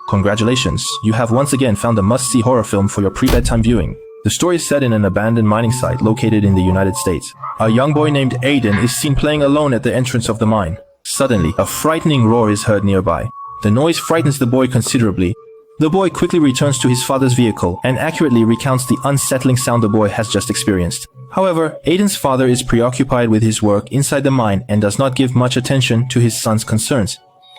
Congratulations, you have once again found a must-see horror film for your pre-bedtime viewing. The story is set in an abandoned mining site located in the United States. A young boy named Aiden is seen playing alone at the entrance of the mine. Suddenly, a frightening roar is heard nearby. The noise frightens the boy considerably. The boy quickly returns to his father's vehicle and accurately recounts the unsettling sound the boy has just experienced. However, Aiden's father is preoccupied with his work inside the mine and does not give much attention to his son's concerns.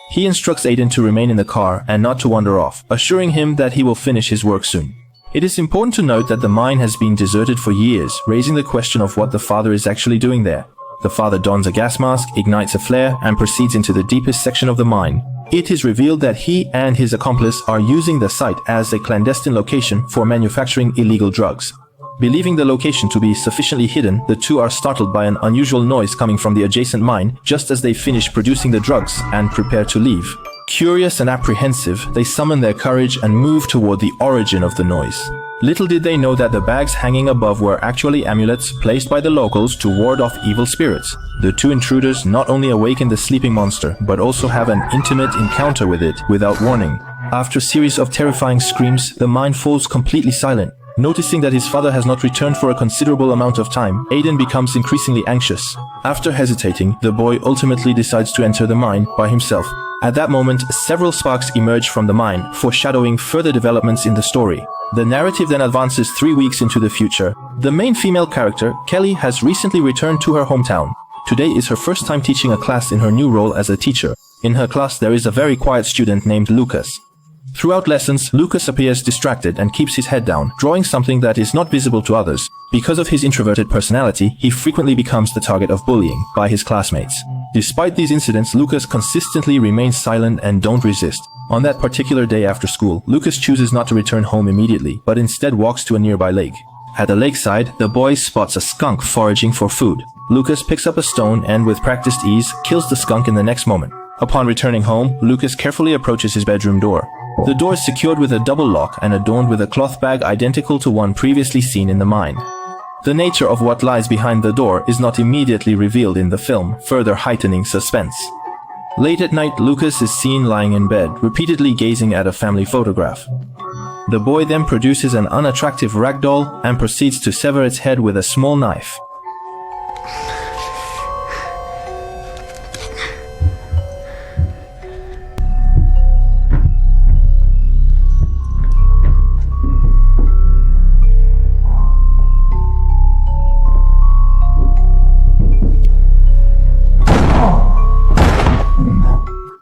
He instructs Aiden to remain in the car and not to wander off, assuring him that he will finish his work soon. It is important to note that the mine has been deserted for years, raising the question of what the father is actually doing there. The father dons a gas mask, ignites a flare, and proceeds into the deepest section of the mine. It is revealed that he and his accomplice are using the site as a clandestine location for manufacturing illegal drugs. Believing the location to be sufficiently hidden, the two are startled by an unusual noise coming from the adjacent mine just as they finish producing the drugs and prepare to leave. Curious and apprehensive, they summon their courage and move toward the origin of the noise. Little did they know that the bags hanging above were actually amulets placed by the locals to ward off evil spirits. The two intruders not only awaken the sleeping monster, but also have an intimate encounter with it without warning. After a series of terrifying screams, the mine falls completely silent. Noticing that his father has not returned for a considerable amount of time, Aiden becomes increasingly anxious. After hesitating, the boy ultimately decides to enter the mine by himself. At that moment, several sparks emerge from the mine, foreshadowing further developments in the story. The narrative then advances 3 weeks into the future. The main female character, Kelly, has recently returned to her hometown. Today is her first time teaching a class in her new role as a teacher. In her class, there is a very quiet student named Lucas. Throughout lessons, Lucas appears distracted and keeps his head down, drawing something that is not visible to others. Because of his introverted personality, he frequently becomes the target of bullying by his classmates. Despite these incidents, Lucas consistently remains silent and don't resist. On that particular day after school, Lucas chooses not to return home immediately, but instead walks to a nearby lake. At the lakeside, the boy spots a skunk foraging for food. Lucas picks up a stone and, with practiced ease, kills the skunk in the next moment. Upon returning home, Lucas carefully approaches his bedroom door. The door is secured with a double lock and adorned with a cloth bag identical to one previously seen in the mine. The nature of what lies behind the door is not immediately revealed in the film, further heightening suspense. Late at night, Lucas is seen lying in bed, repeatedly gazing at a family photograph. The boy then produces an unattractive rag doll and proceeds to sever its head with a small knife.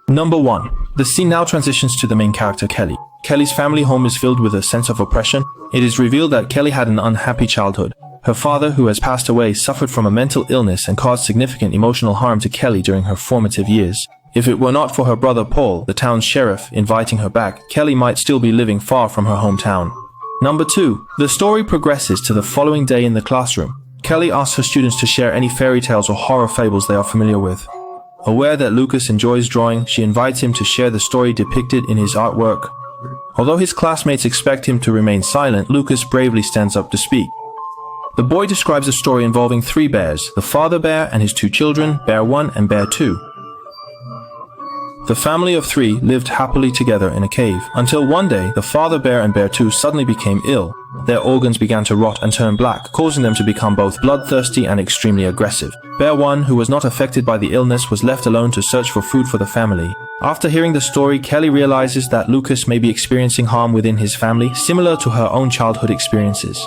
Number 1. The scene now transitions to the main character, Kelly. Kelly's family home is filled with a sense of oppression. It is revealed that Kelly had an unhappy childhood. Her father, who has passed away, suffered from a mental illness and caused significant emotional harm to Kelly during her formative years. If it were not for her brother Paul, the town's sheriff, inviting her back, Kelly might still be living far from her hometown. Number 2. The story progresses to the following day in the classroom. Kelly asks her students to share any fairy tales or horror fables they are familiar with. Aware that Lucas enjoys drawing, she invites him to share the story depicted in his artwork. Although his classmates expect him to remain silent, Lucas bravely stands up to speak. The boy describes a story involving 3 bears, the father bear and his 2 children, Bear 1 and Bear 2. The family of 3 lived happily together in a cave, until one day the father bear and Bear 2 suddenly became ill. Their organs began to rot and turn black, causing them to become both bloodthirsty and extremely aggressive. Bear 1, who was not affected by the illness, was left alone to search for food for the family. After hearing the story, Kelly realizes that Lucas may be experiencing harm within his family, similar to her own childhood experiences.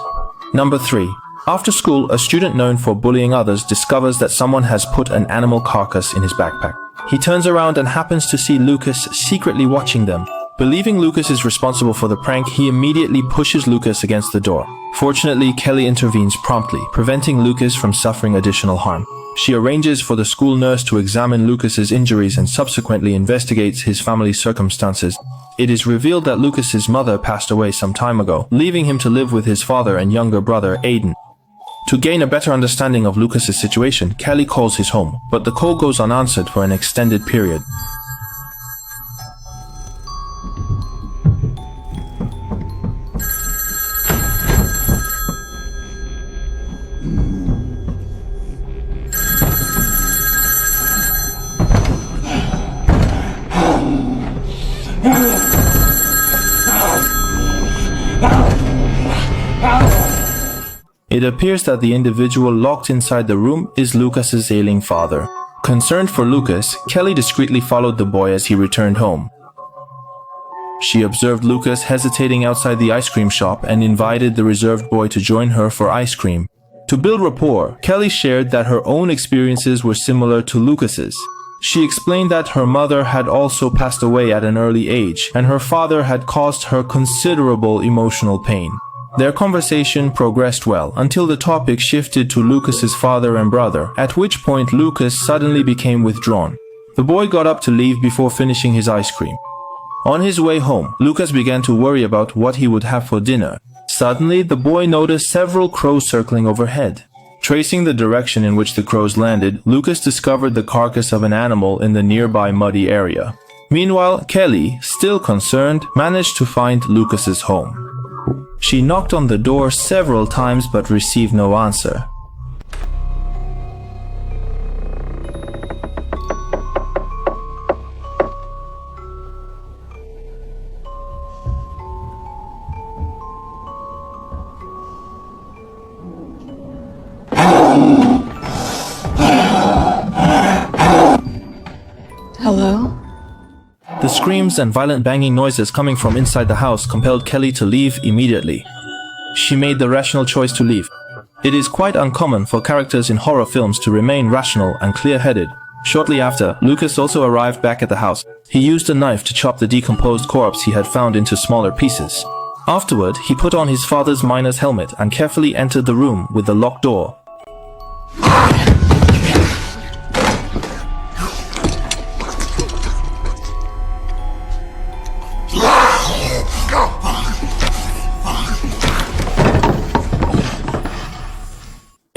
Number 3. After school, a student known for bullying others discovers that someone has put an animal carcass in his backpack. He turns around and happens to see Lucas secretly watching them. Believing Lucas is responsible for the prank, he immediately pushes Lucas against the door. Fortunately, Kelly intervenes promptly, preventing Lucas from suffering additional harm. She arranges for the school nurse to examine Lucas's injuries and subsequently investigates his family's circumstances. It is revealed that Lucas's mother passed away some time ago, leaving him to live with his father and younger brother, Aiden. To gain a better understanding of Lucas's situation, Kelly calls his home, but the call goes unanswered for an extended period. It appears that the individual locked inside the room is Lucas's ailing father. Concerned for Lucas, Kelly discreetly followed the boy as he returned home. She observed Lucas hesitating outside the ice cream shop and invited the reserved boy to join her for ice cream. To build rapport, Kelly shared that her own experiences were similar to Lucas's. She explained that her mother had also passed away at an early age, and her father had caused her considerable emotional pain. Their conversation progressed well until the topic shifted to Lucas's father and brother, at which point Lucas suddenly became withdrawn. The boy got up to leave before finishing his ice cream. On his way home, Lucas began to worry about what he would have for dinner. Suddenly, the boy noticed several crows circling overhead. Tracing the direction in which the crows landed, Lucas discovered the carcass of an animal in the nearby muddy area. Meanwhile, Kelly, still concerned, managed to find Lucas's home. She knocked on the door several times but received no answer. Hello? The screams and violent banging noises coming from inside the house compelled Kelly to leave immediately. She made the rational choice to leave. It is quite uncommon for characters in horror films to remain rational and clear-headed. Shortly after, Lucas also arrived back at the house. He used a knife to chop the decomposed corpse he had found into smaller pieces. Afterward, he put on his father's miner's helmet and carefully entered the room with the locked door.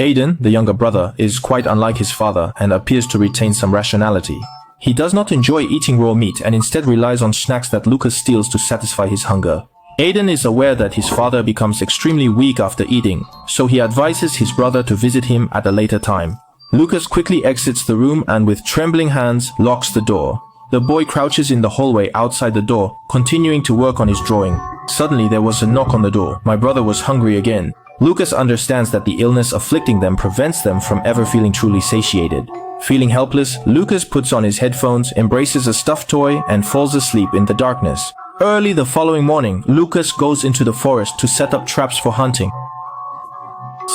Aiden, the younger brother, is quite unlike his father and appears to retain some rationality. He does not enjoy eating raw meat and instead relies on snacks that Lucas steals to satisfy his hunger. Aiden is aware that his father becomes extremely weak after eating, so he advises his brother to visit him at a later time. Lucas quickly exits the room and with trembling hands locks the door. The boy crouches in the hallway outside the door, continuing to work on his drawing. Suddenly there was a knock on the door. My brother was hungry again. Lucas understands that the illness afflicting them prevents them from ever feeling truly satiated. Feeling helpless, Lucas puts on his headphones, embraces a stuffed toy, and falls asleep in the darkness. Early the following morning, Lucas goes into the forest to set up traps for hunting.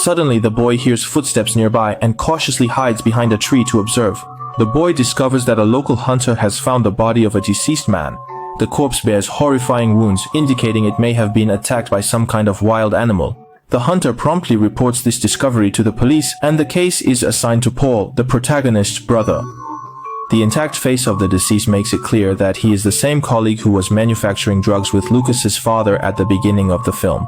Suddenly, the boy hears footsteps nearby and cautiously hides behind a tree to observe. The boy discovers that a local hunter has found the body of a deceased man. The corpse bears horrifying wounds, indicating it may have been attacked by some kind of wild animal. The hunter promptly reports this discovery to the police, and the case is assigned to Paul, the protagonist's brother. The intact face of the deceased makes it clear that he is the same colleague who was manufacturing drugs with Lucas's father at the beginning of the film.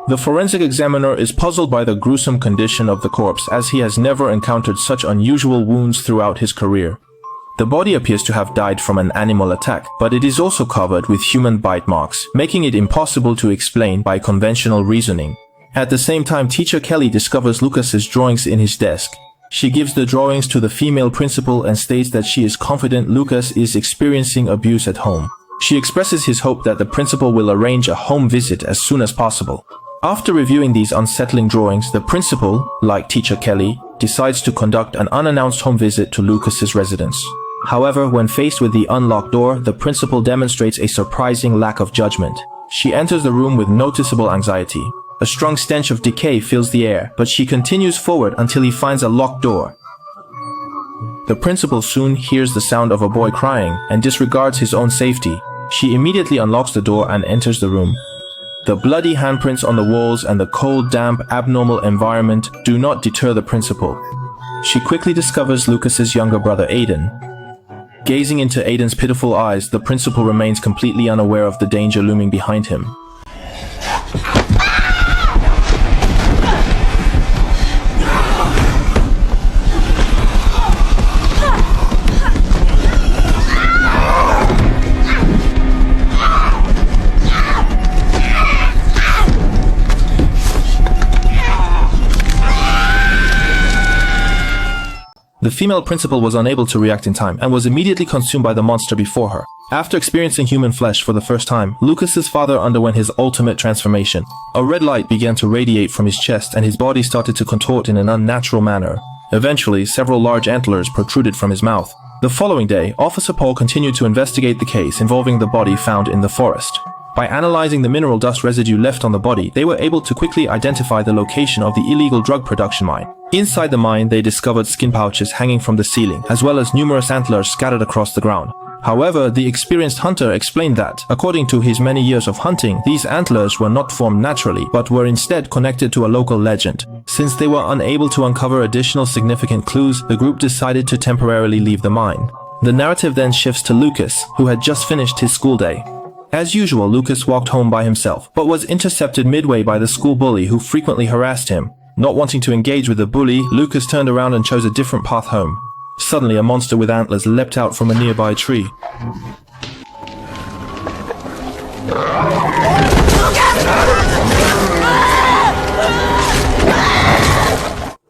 The forensic examiner is puzzled by the gruesome condition of the corpse, as he has never encountered such unusual wounds throughout his career. The body appears to have died from an animal attack, but it is also covered with human bite marks, making it impossible to explain by conventional reasoning. At the same time, teacher Kelly discovers Lucas's drawings in his desk. She gives the drawings to the female principal and states that she is confident Lucas is experiencing abuse at home. She expresses his hope that the principal will arrange a home visit as soon as possible. After reviewing these unsettling drawings, the principal, like teacher Kelly, decides to conduct an unannounced home visit to Lucas's residence. However, when faced with the unlocked door, the principal demonstrates a surprising lack of judgment. She enters the room with noticeable anxiety. A strong stench of decay fills the air, but she continues forward until he finds a locked door. The principal soon hears the sound of a boy crying and disregards his own safety. She immediately unlocks the door and enters the room. The bloody handprints on the walls and the cold, damp, abnormal environment do not deter the principal. She quickly discovers Lucas's younger brother Aiden. Gazing into Aiden's pitiful eyes, the principal remains completely unaware of the danger looming behind him. The female principal was unable to react in time and was immediately consumed by the monster before her. After experiencing human flesh for the first time, Lucas's father underwent his ultimate transformation. A red light began to radiate from his chest and his body started to contort in an unnatural manner. Eventually, several large antlers protruded from his mouth. The following day, Officer Paul continued to investigate the case involving the body found in the forest. By analyzing the mineral dust residue left on the body, they were able to quickly identify the location of the illegal drug production mine. Inside the mine, they discovered skin pouches hanging from the ceiling, as well as numerous antlers scattered across the ground. However, the experienced hunter explained that, according to his many years of hunting, these antlers were not formed naturally, but were instead connected to a local legend. Since they were unable to uncover additional significant clues, the group decided to temporarily leave the mine. The narrative then shifts to Lucas, who had just finished his school day. As usual, Lucas walked home by himself, but was intercepted midway by the school bully who frequently harassed him. Not wanting to engage with the bully, Lucas turned around and chose a different path home. Suddenly, a monster with antlers leapt out from a nearby tree.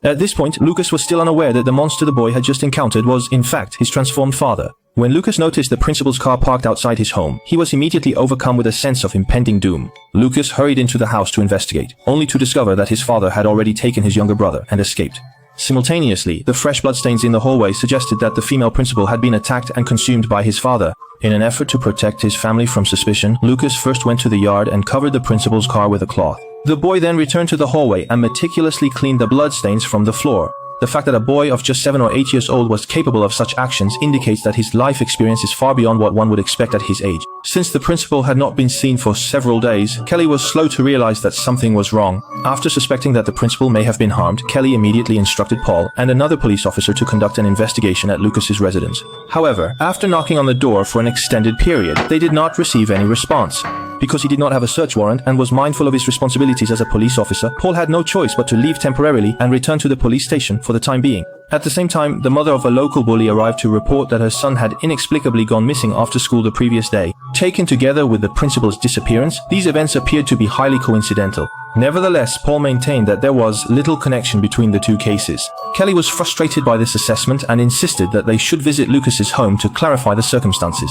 At this point, Lucas was still unaware that the monster the boy had just encountered was, in fact, his transformed father. When Lucas noticed the principal's car parked outside his home, he was immediately overcome with a sense of impending doom. Lucas hurried into the house to investigate, only to discover that his father had already taken his younger brother and escaped. Simultaneously, the fresh bloodstains in the hallway suggested that the female principal had been attacked and consumed by his father. In an effort to protect his family from suspicion, Lucas first went to the yard and covered the principal's car with a cloth. The boy then returned to the hallway and meticulously cleaned the bloodstains from the floor. The fact that a boy of just 7 or 8 years old was capable of such actions indicates that his life experience is far beyond what one would expect at his age. Since the principal had not been seen for several days, Kelly was slow to realize that something was wrong. After suspecting that the principal may have been harmed, Kelly immediately instructed Paul and another police officer to conduct an investigation at Lucas's residence. However, after knocking on the door for an extended period, they did not receive any response. Because he did not have a search warrant and was mindful of his responsibilities as a police officer, Paul had no choice but to leave temporarily and return to the police station for the time being. At the same time, the mother of a local bully arrived to report that her son had inexplicably gone missing after school the previous day. Taken together with the principal's disappearance, these events appeared to be highly coincidental. Nevertheless, Paul maintained that there was little connection between the two cases. Kelly was frustrated by this assessment and insisted that they should visit Lucas's home to clarify the circumstances.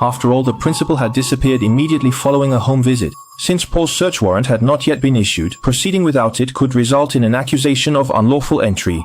After all, the principal had disappeared immediately following a home visit. Since Paul's search warrant had not yet been issued, proceeding without it could result in an accusation of unlawful entry.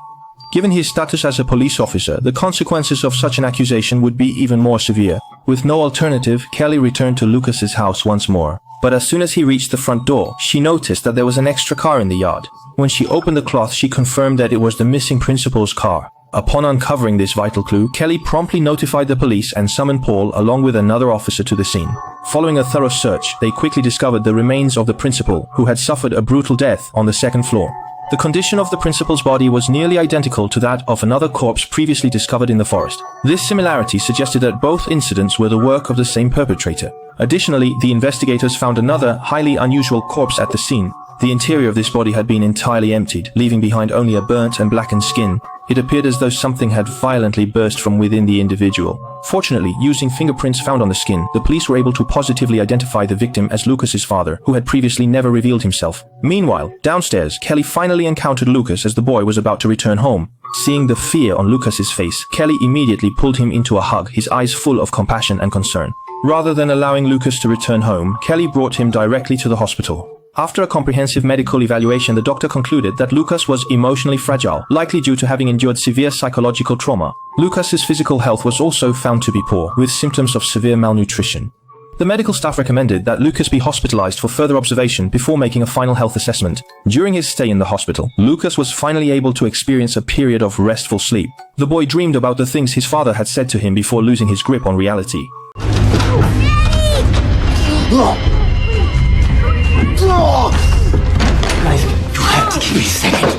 Given his status as a police officer, the consequences of such an accusation would be even more severe. With no alternative, Kelly returned to Lucas's house once more. But as soon as he reached the front door, she noticed that there was an extra car in the yard. When she opened the cloth, she confirmed that it was the missing principal's car. Upon uncovering this vital clue, Kelly promptly notified the police and summoned Paul along with another officer to the scene. Following a thorough search, they quickly discovered the remains of the principal, who had suffered a brutal death on the second floor. The condition of the principal's body was nearly identical to that of another corpse previously discovered in the forest. This similarity suggested that both incidents were the work of the same perpetrator. Additionally, the investigators found another, highly unusual corpse at the scene. The interior of this body had been entirely emptied, leaving behind only a burnt and blackened skin. It appeared as though something had violently burst from within the individual. Fortunately, using fingerprints found on the skin, the police were able to positively identify the victim as Lucas's father, who had previously never revealed himself. Meanwhile, downstairs, Kelly finally encountered Lucas as the boy was about to return home. Seeing the fear on Lucas's face, Kelly immediately pulled him into a hug, his eyes full of compassion and concern. Rather than allowing Lucas to return home, Kelly brought him directly to the hospital. After a comprehensive medical evaluation, the doctor concluded that Lucas was emotionally fragile, likely due to having endured severe psychological trauma. Lucas's physical health was also found to be poor, with symptoms of severe malnutrition. The medical staff recommended that Lucas be hospitalized for further observation before making a final health assessment. During his stay in the hospital, Lucas was finally able to experience a period of restful sleep. The boy dreamed about the things his father had said to him before losing his grip on reality. Guys, you have to give me a second.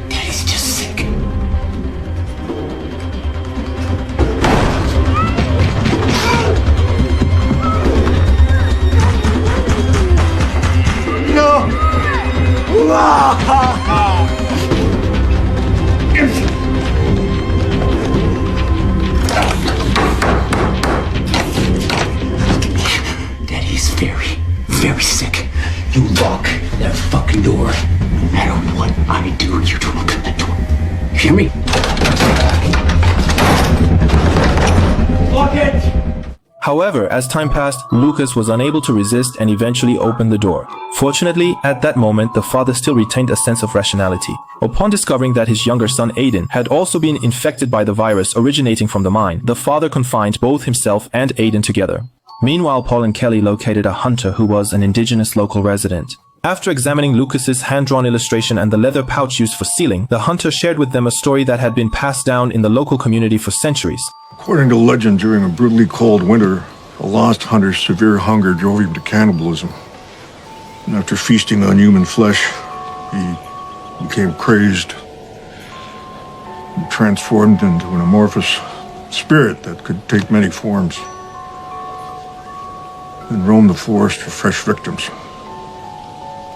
Daddy's just sick. No! Daddy's very sick. You lock that fucking door. No matter what I do, you don't open that door. Hear me? Lock it! However, as time passed, Lucas was unable to resist and eventually opened the door. Fortunately, at that moment, the father still retained a sense of rationality. Upon discovering that his younger son Aiden had also been infected by the virus originating from the mine, the father confined both himself and Aiden together. Meanwhile, Paul and Kelly located a hunter who was an indigenous local resident. After examining Lucas's hand-drawn illustration and the leather pouch used for sealing, the hunter shared with them a story that had been passed down in the local community for centuries. According to legend, during a brutally cold winter, a lost hunter's severe hunger drove him to cannibalism. And after feasting on human flesh, he became crazed and transformed into an amorphous spirit that could take many forms and roam the forest for fresh victims.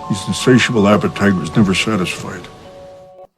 His insatiable appetite was never satisfied.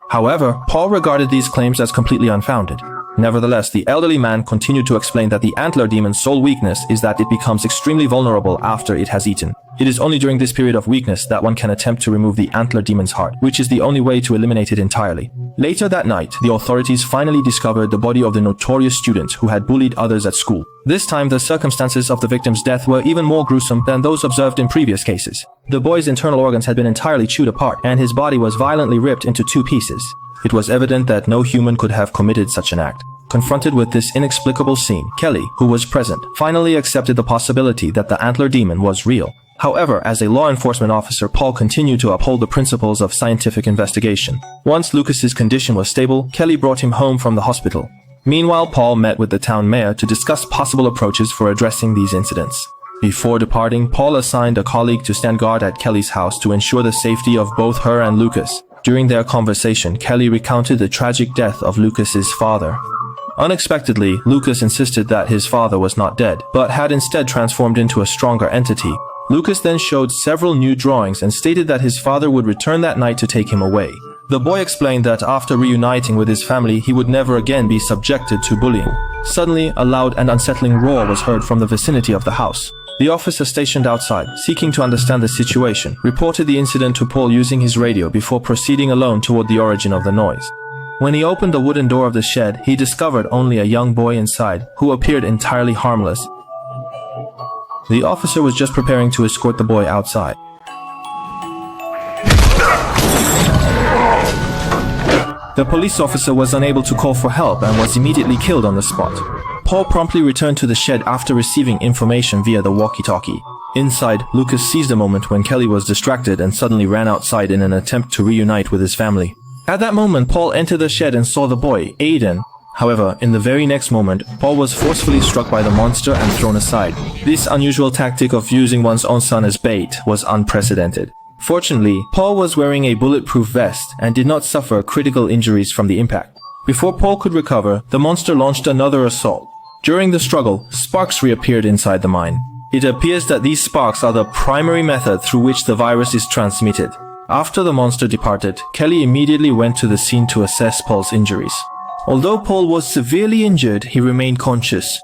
However, Paul regarded these claims as completely unfounded. Nevertheless, the elderly man continued to explain that the antler demon's sole weakness is that it becomes extremely vulnerable after it has eaten. It is only during this period of weakness that one can attempt to remove the antler demon's heart, which is the only way to eliminate it entirely. Later that night, the authorities finally discovered the body of the notorious student who had bullied others at school. This time, the circumstances of the victim's death were even more gruesome than those observed in previous cases. The boy's internal organs had been entirely chewed apart, and his body was violently ripped into 2 pieces. It was evident that no human could have committed such an act. Confronted with this inexplicable scene, Kelly, who was present, finally accepted the possibility that the antler demon was real. However, as a law enforcement officer, Paul continued to uphold the principles of scientific investigation. Once Lucas's condition was stable, Kelly brought him home from the hospital. Meanwhile, Paul met with the town mayor to discuss possible approaches for addressing these incidents. Before departing, Paul assigned a colleague to stand guard at Kelly's house to ensure the safety of both her and Lucas. During their conversation, Kelly recounted the tragic death of Lucas's father. Unexpectedly, Lucas insisted that his father was not dead, but had instead transformed into a stronger entity. Lucas then showed several new drawings and stated that his father would return that night to take him away. The boy explained that after reuniting with his family, he would never again be subjected to bullying. Suddenly, a loud and unsettling roar was heard from the vicinity of the house. The officer stationed outside, seeking to understand the situation, reported the incident to Paul using his radio before proceeding alone toward the origin of the noise. When he opened the wooden door of the shed, he discovered only a young boy inside, who appeared entirely harmless. The officer was just preparing to escort the boy outside. The police officer was unable to call for help and was immediately killed on the spot. Paul promptly returned to the shed after receiving information via the walkie-talkie. Inside, Lucas seized a moment when Kelly was distracted and suddenly ran outside in an attempt to reunite with his family. At that moment, Paul entered the shed and saw the boy, Aiden. However, in the very next moment, Paul was forcefully struck by the monster and thrown aside. This unusual tactic of using one's own son as bait was unprecedented. Fortunately, Paul was wearing a bulletproof vest and did not suffer critical injuries from the impact. Before Paul could recover, the monster launched another assault. During the struggle, sparks reappeared inside the mine. It appears that these sparks are the primary method through which the virus is transmitted. After the monster departed, Kelly immediately went to the scene to assess Paul's injuries. Although Paul was severely injured, he remained conscious.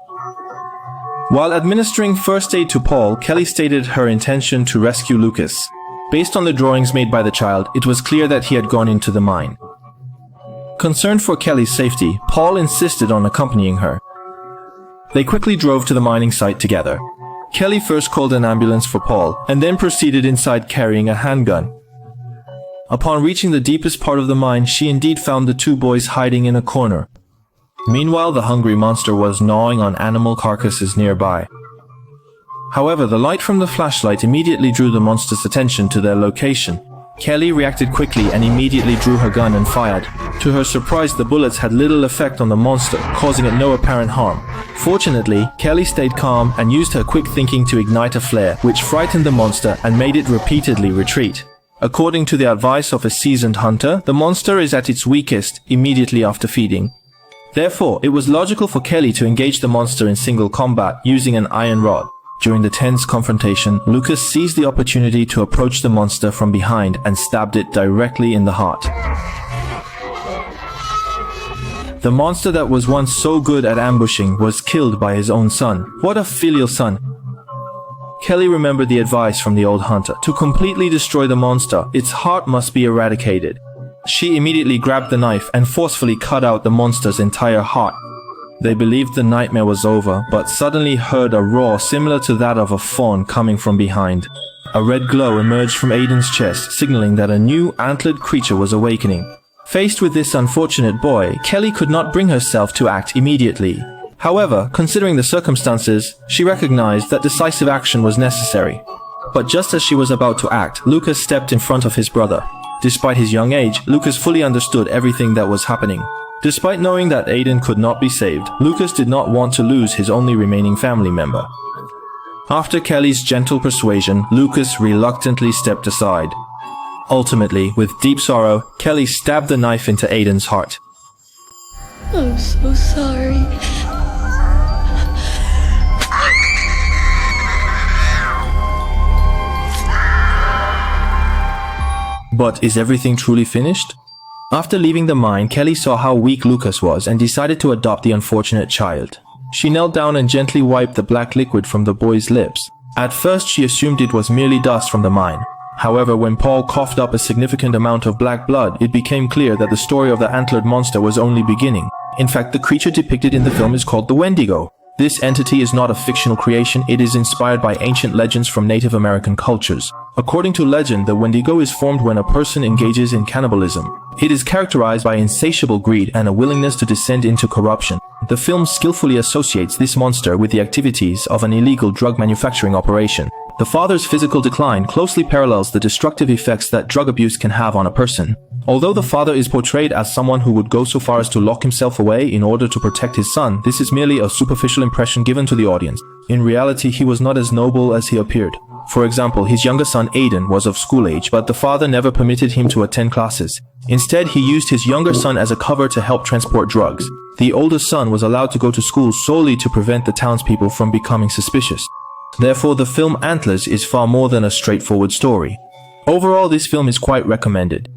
While administering first aid to Paul, Kelly stated her intention to rescue Lucas. Based on the drawings made by the child, it was clear that he had gone into the mine. Concerned for Kelly's safety, Paul insisted on accompanying her. They quickly drove to the mining site together. Kelly first called an ambulance for Paul, and then proceeded inside carrying a handgun. Upon reaching the deepest part of the mine, she indeed found the 2 boys hiding in a corner. Meanwhile, the hungry monster was gnawing on animal carcasses nearby. However, the light from the flashlight immediately drew the monster's attention to their location. Kelly reacted quickly and immediately drew her gun and fired. To her surprise, the bullets had little effect on the monster, causing it no apparent harm. Fortunately, Kelly stayed calm and used her quick thinking to ignite a flare, which frightened the monster and made it repeatedly retreat. According to the advice of a seasoned hunter, the monster is at its weakest immediately after feeding. Therefore, it was logical for Kelly to engage the monster in single combat using an iron rod. During the tense confrontation, Lucas seized the opportunity to approach the monster from behind and stabbed it directly in the heart. The monster that was once so good at ambushing was killed by his own son. What a filial son! Kelly remembered the advice from the old hunter. To completely destroy the monster, its heart must be eradicated. She immediately grabbed the knife and forcefully cut out the monster's entire heart. They believed the nightmare was over, but suddenly heard a roar similar to that of a fawn coming from behind. A red glow emerged from Aiden's chest, signaling that a new antlered creature was awakening. Faced with this unfortunate boy, Kelly could not bring herself to act immediately. However, considering the circumstances, she recognized that decisive action was necessary. But just as she was about to act, Lucas stepped in front of his brother. Despite his young age, Lucas fully understood everything that was happening. Despite knowing that Aiden could not be saved, Lucas did not want to lose his only remaining family member. After Kelly's gentle persuasion, Lucas reluctantly stepped aside. Ultimately, with deep sorrow, Kelly stabbed the knife into Aiden's heart. I'm so sorry. But is everything truly finished? After leaving the mine, Kelly saw how weak Lucas was and decided to adopt the unfortunate child. She knelt down and gently wiped the black liquid from the boy's lips. At first, she assumed it was merely dust from the mine. However, when Paul coughed up a significant amount of black blood, it became clear that the story of the antlered monster was only beginning. In fact, the creature depicted in the film is called the Wendigo. This entity is not a fictional creation, it is inspired by ancient legends from Native American cultures. According to legend, the Wendigo is formed when a person engages in cannibalism. It is characterized by insatiable greed and a willingness to descend into corruption. The film skillfully associates this monster with the activities of an illegal drug manufacturing operation. The father's physical decline closely parallels the destructive effects that drug abuse can have on a person. Although the father is portrayed as someone who would go so far as to lock himself away in order to protect his son, this is merely a superficial impression given to the audience. In reality, he was not as noble as he appeared. For example, his younger son Aiden was of school age, but the father never permitted him to attend classes. Instead, he used his younger son as a cover to help transport drugs. The older son was allowed to go to school solely to prevent the townspeople from becoming suspicious. Therefore, the film Antlers is far more than a straightforward story. Overall, this film is quite recommended.